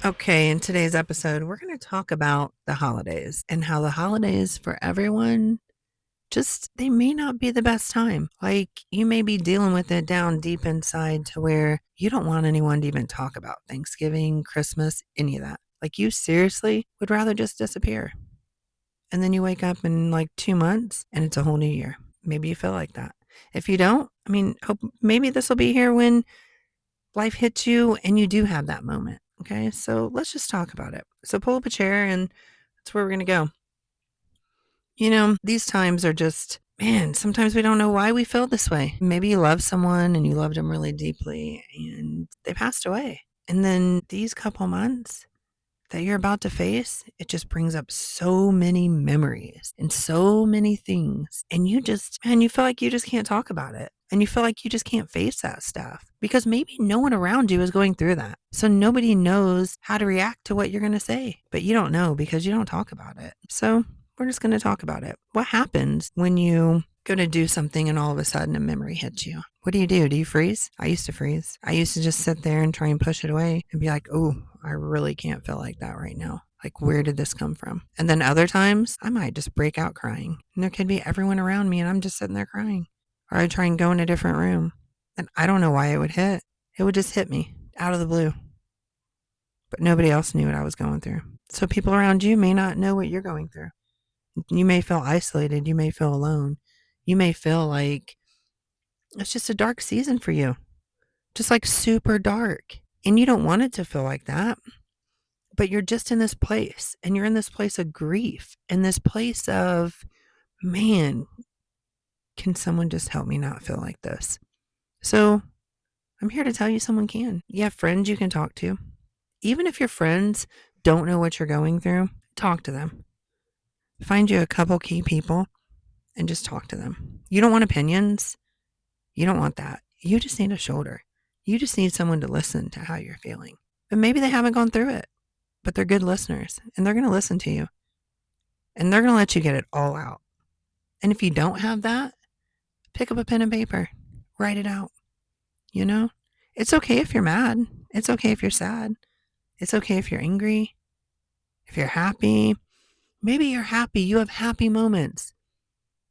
Okay, in today's episode, we're going to talk about the holidays and how the holidays for everyone just they may not be the best time. Like you may be dealing with it down deep inside to where you don't want anyone to even talk about Thanksgiving, Christmas, any of that. Like you seriously would rather just disappear. And then you wake up in like 2 months and it's a whole new year. Maybe you feel like that. If you don't, hope maybe this will be here when life hits you and you do have that moment. Okay, so let's just talk about it. So pull up a chair and that's where we're going to go. These times are just, man, sometimes we don't know why we feel this way. Maybe you love someone and you loved them really deeply and they passed away. And then these couple months that you're about to face, it just brings up so many memories and so many things. And you feel like you just can't talk about it. And you feel like you just can't face that stuff because maybe no one around you is going through that. So nobody knows how to react to what you're going to say, but you don't know because you don't talk about it. So we're just going to talk about it. What happens when you go to do something and all of a sudden a memory hits you? What do? Do you freeze? I used to freeze. I used to just sit there and try and push it away and be like, oh, I really can't feel like that right now. Like, where did this come from? And then other times I might just break out crying. And there could be everyone around me and I'm just sitting there crying. Or I'd try and go in a different room. And I don't know why it would hit. It would just hit me out of the blue. But nobody else knew what I was going through. So people around you may not know what you're going through. You may feel isolated. You may feel alone. You may feel like it's just a dark season for you, just like super dark. And you don't want it to feel like that, but you're just in this place and you're in this place of grief and this place of, man, can someone just help me not feel like this? So I'm here to tell you someone can. You have friends you can talk to. Even if your friends don't know what you're going through, talk to them. Find you a couple key people and just talk to them. You don't want opinions. You don't want that. You just need a shoulder. You just need someone to listen to how you're feeling. But maybe they haven't gone through it, but they're good listeners and they're going to listen to you and they're going to let you get it all out. And if you don't have that, pick up a pen and paper, write it out. It's okay if you're mad. It's okay if you're sad. It's okay if you're angry, if you're happy. Maybe you're happy. You have happy moments.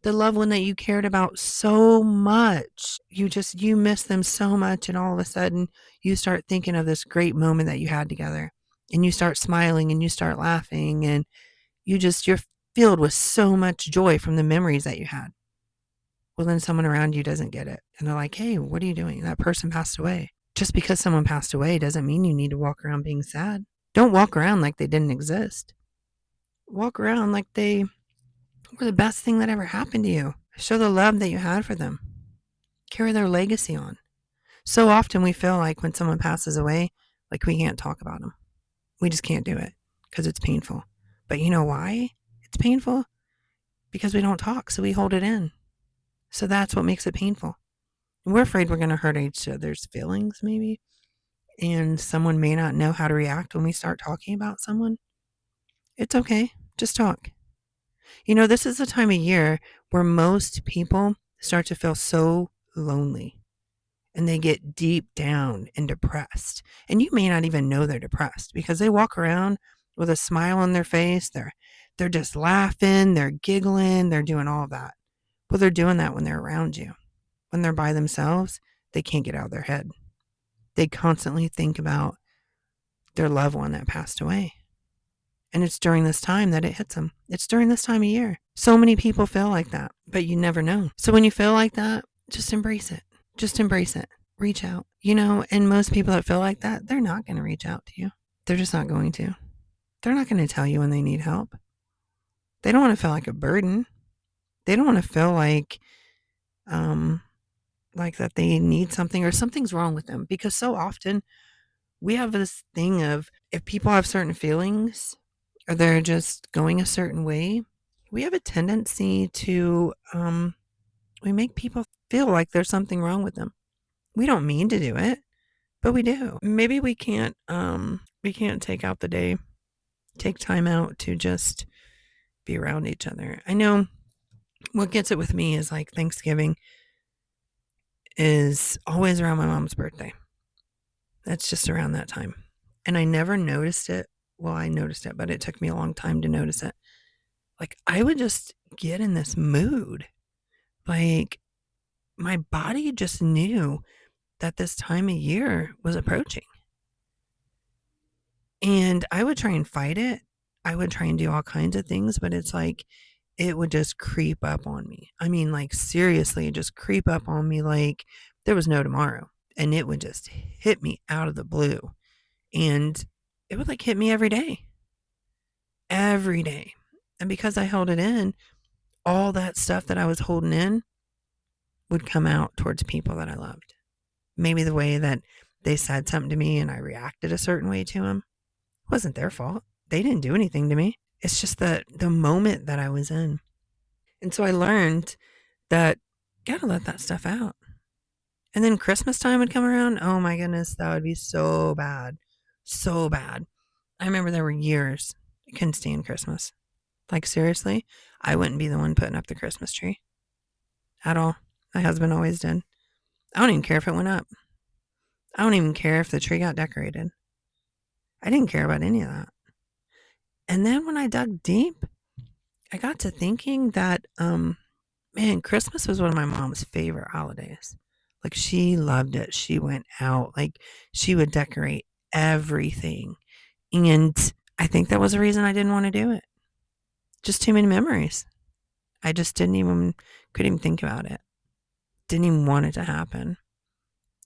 The loved one that you cared about so much, you miss them so much. And all of a sudden you start thinking of this great moment that you had together and you start smiling and you start laughing and you're filled with so much joy from the memories that you had. Well, then someone around you doesn't get it. And they're like, hey, what are you doing? That person passed away. Just because someone passed away doesn't mean you need to walk around being sad. Don't walk around like they didn't exist. Walk around like they were the best thing that ever happened to you. Show the love that you had for them. Carry their legacy on. So often we feel like when someone passes away, like we can't talk about them. We just can't do it because it's painful. But you know why it's painful? Because we don't talk, so we hold it in. So that's what makes it painful. We're afraid we're going to hurt each other's feelings, maybe. And someone may not know how to react when we start talking about someone. It's okay. Just talk. This is the time of year where most people start to feel so lonely and they get deep down and depressed. And you may not even know they're depressed because they walk around with a smile on their face. They're just laughing, they're giggling, they're doing all of that. Well, they're doing that when they're around you. When they're by themselves, they can't get out of their head. They constantly think about their loved one that passed away. And it's during this time that it hits them. It's during this time of year. So many people feel like that, but you never know. So when you feel like that, just embrace it. Just embrace it. Reach out. And most people that feel like that, they're not going to reach out to you. They're just not going to. They're not going to tell you when they need help. They don't want to feel like a burden. They don't want to feel like that they need something or something's wrong with them. Because so often we have this thing of if people have certain feelings or they're just going a certain way, we have a tendency to we make people feel like there's something wrong with them. We don't mean to do it, but we do. Maybe we can't take out the day, take time out to just be around each other. I know what gets it with me is like Thanksgiving is always around my mom's birthday. That's just around that time. And I never noticed it. Well, I noticed it, but it took me a long time to notice it. Like, I would just get in this mood. Like, my body just knew that this time of year was approaching. And I would try and fight it. I would try and do all kinds of things, but it's like it would just creep up on me. I mean, like, seriously, just creep up on me like there was no tomorrow. And it would just hit me out of the blue. And it would like hit me every day, every day. And because I held it in, all that stuff that I was holding in would come out towards people that I loved. Maybe the way that they said something to me and I reacted a certain way to them wasn't their fault. They didn't do anything to me. It's just the moment that I was in. And so I learned that you gotta let that stuff out. And then Christmas time would come around. Oh my goodness, that would be so bad. So bad. I remember there were years I couldn't stand Christmas. Like, seriously, I wouldn't be the one putting up the Christmas tree at all. My husband always did. I don't even care if it went up. I don't even care if the tree got decorated. I didn't care about any of that. And then when I dug deep, I got to thinking that, man, Christmas was one of my mom's favorite holidays. Like, she loved it. She went out, like, she would decorate everything. And I think that was the reason I didn't want to do it. Just too many memories. I just couldn't even think about it. Didn't even want it to happen.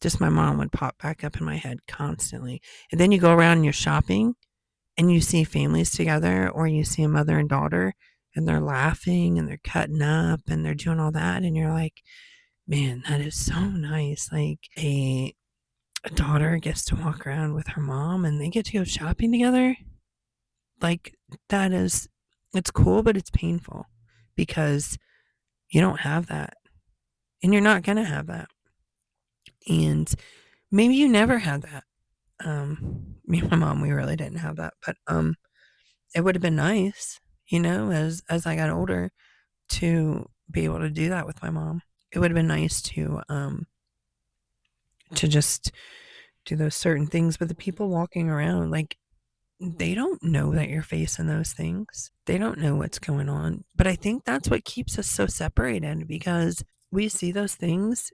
Just my mom would pop back up in my head constantly. And then you go around and you're shopping and you see families together, or you see a mother and daughter and they're laughing and they're cutting up and they're doing all that. And you're like, man, that is so nice. Like, a daughter gets to walk around with her mom and they get to go shopping together. Like, that is, it's cool, but it's painful because you don't have that and you're not going to have that. And maybe you never had that. Me and my mom, we really didn't have that, but it would have been nice, as I got older, to be able to do that with my mom. It would have been nice to just do those certain things. But the people walking around, like, they don't know that you're facing those things. They don't know what's going on. But I think that's what keeps us so separated, because we see those things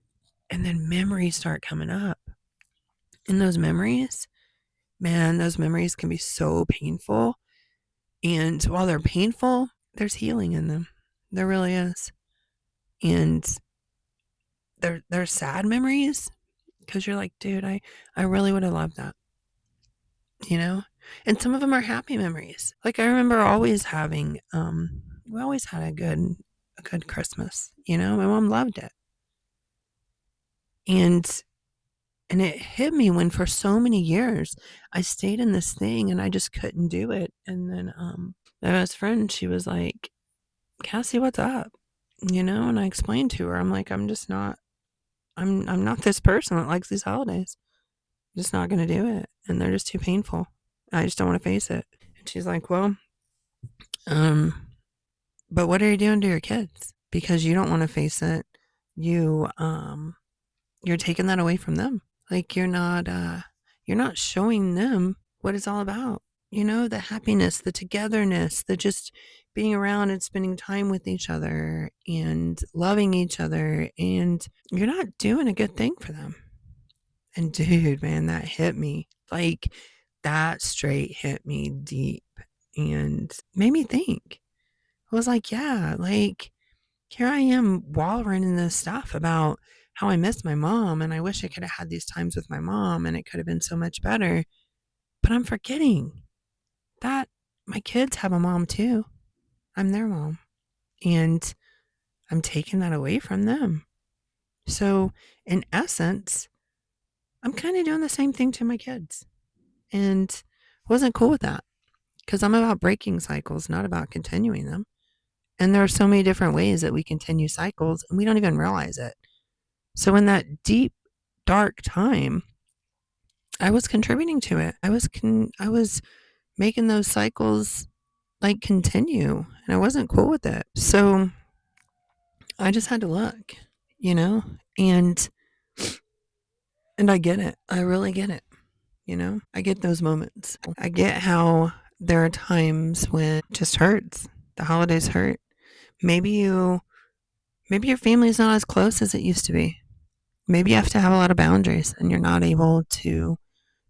and then memories start coming up. And those memories, man, those memories can be so painful. And while they're painful, there's healing in them. There really is. And they're sad memories because you're like, dude, I really would have loved that, And some of them are happy memories. Like, I remember always having, we always had a good Christmas, My mom loved it. And it hit me when for so many years I stayed in this thing and I just couldn't do it. And then my best friend, she was like, Cassie, what's up? And I explained to her, I'm like, I'm just not, I'm not this person that likes these holidays. I'm just not going to do it. And they're just too painful. I just don't want to face it. And she's like, well, but what are you doing to your kids? Because you don't want to face it. You're taking that away from them. Like, you're not showing them what it's all about. The happiness, the togetherness, the just being around and spending time with each other and loving each other. And you're not doing a good thing for them. And dude, man, that hit me. Like, that straight hit me deep and made me think. I was like, yeah, like, here I am wallowing in this stuff about how I miss my mom and I wish I could have had these times with my mom and it could have been so much better. But I'm forgetting that my kids have a mom too. I'm their mom. And I'm taking that away from them. So, in essence, I'm kind of doing the same thing to my kids. And wasn't cool with that, because I'm about breaking cycles, not about continuing them. And there are so many different ways that we continue cycles and we don't even realize it. So in that deep, dark time, I was contributing to it. I was making those cycles like continue, and I wasn't cool with it. So I just had to look, and I get it. I really get it. I get those moments. I get how there are times when it just hurts. The holidays hurt. Maybe your family's not as close as it used to be. Maybe you have to have a lot of boundaries and you're not able to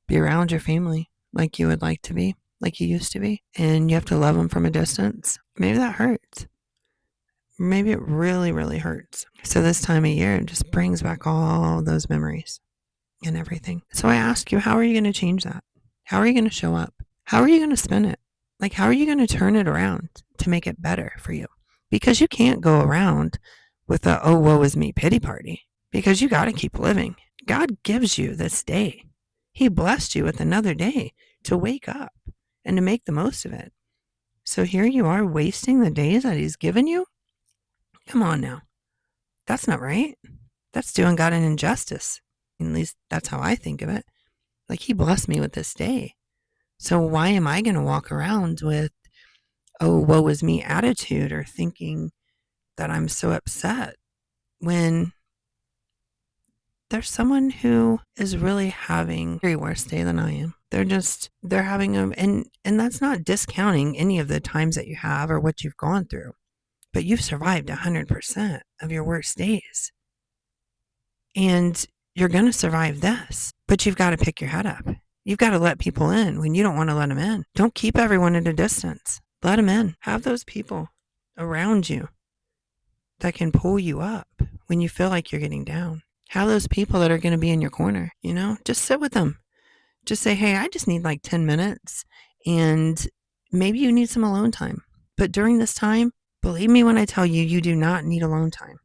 be around your family like you would like to be, like you used to be, and you have to love them from a distance. Maybe that hurts. Maybe it really, really hurts. So this time of year, it just brings back all those memories and everything. So I ask you, how are you going to change that? How are you going to show up? How are you going to spin it? Like, how are you going to turn it around to make it better for you? Because you can't go around with a, oh, woe is me pity party, because you got to keep living. God gives you this day. He blessed you with another day to wake up and to make the most of it. So here you are wasting the days that he's given you? Come on now. That's not right. That's doing God an injustice. At least that's how I think of it. Like, he blessed me with this day. So why am I going to walk around with, oh, woe is me attitude, or thinking that I'm so upset when there's someone who is really having a very worse day than I am. They're having and that's not discounting any of the times that you have or what you've gone through, but you've survived 100% of your worst days. And you're going to survive this, but you've got to pick your head up. You've got to let people in when you don't want to let them in. Don't keep everyone at a distance. Let them in. Have those people around you that can pull you up when you feel like you're getting down. Have those people that are going to be in your corner, just sit with them. Just say, hey, I just need like 10 minutes, and maybe you need some alone time. But during this time, believe me when I tell you, you do not need alone time.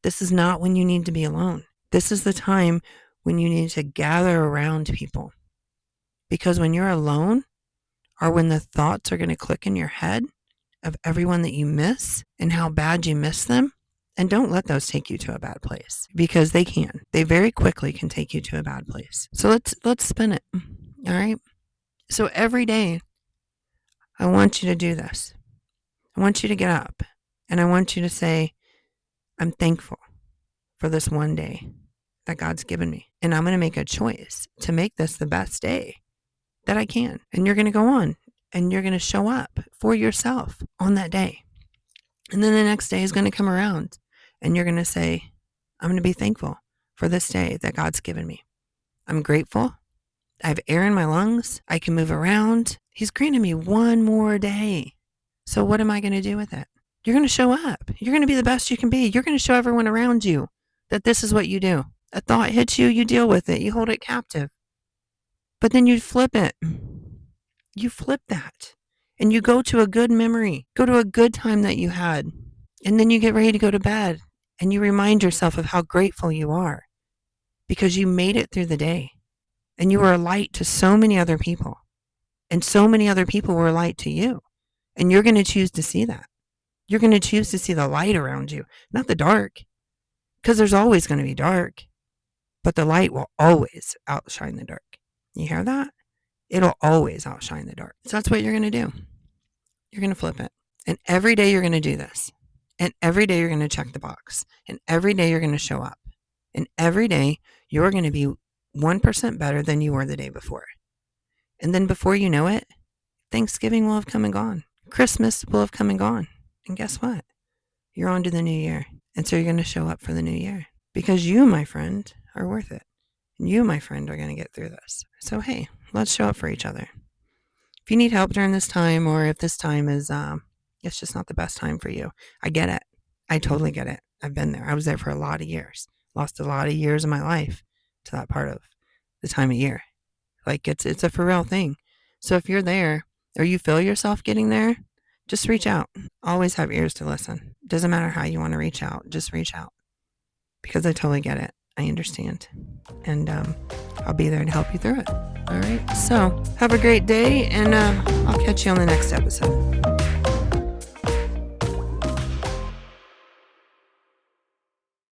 This is not when you need to be alone. This is the time when you need to gather around people. Because when you're alone, or when the thoughts are going to click in your head of everyone that you miss and how bad you miss them, and don't let those take you to a bad place, because they can. They very quickly can take you to a bad place. So let's spin it. All right? So every day, I want you to do this. I want you to get up, and I want you to say, I'm thankful for this one day that God's given me. And I'm going to make a choice to make this the best day that I can. And you're going to go on and you're going to show up for yourself on that day. And then the next day is going to come around and you're going to say, I'm going to be thankful for this day that God's given me. I'm grateful. I have air in my lungs. I can move around. He's granted me one more day. So what am I going to do with it? You're going to show up. You're going to be the best you can be. You're going to show everyone around you that this is what you do. A thought hits you, you deal with it. You hold it captive. But then you flip it. You flip that. And you go to a good memory. Go to a good time that you had. And then you get ready to go to bed. And you remind yourself of how grateful you are. Because you made it through the day. And you were a light to so many other people. And so many other people were a light to you. And you're going to choose to see that. You're going to choose to see the light around you, not the dark. Because there's always going to be dark. But the light will always outshine the dark. You hear that? It'll always outshine the dark. So that's what you're going to do. You're going to flip it. And every day you're going to do this. And every day you're going to check the box. And every day you're going to show up. And every day you're going to be 1% better than you were the day before. And then before you know it, Thanksgiving will have come and gone. Christmas will have come and gone. And guess what? You're on to the new year. And so you're going to show up for the new year. Because you, my friend, are worth it. And you, my friend, are going to get through this. So, hey, let's show up for each other. If you need help during this time, or if this time is, it's just not the best time for you, I get it. I totally get it. I've been there. I was there for a lot of years. Lost a lot of years of my life to that part of the time of year. Like, it's a for real thing. So if you're there, or you feel yourself getting there, just reach out. Always have ears to listen. Doesn't matter how you want to reach out. Just reach out. Because I totally get it. I understand. And I'll be there to help you through it. All right. So have a great day, and I'll catch you on the next episode.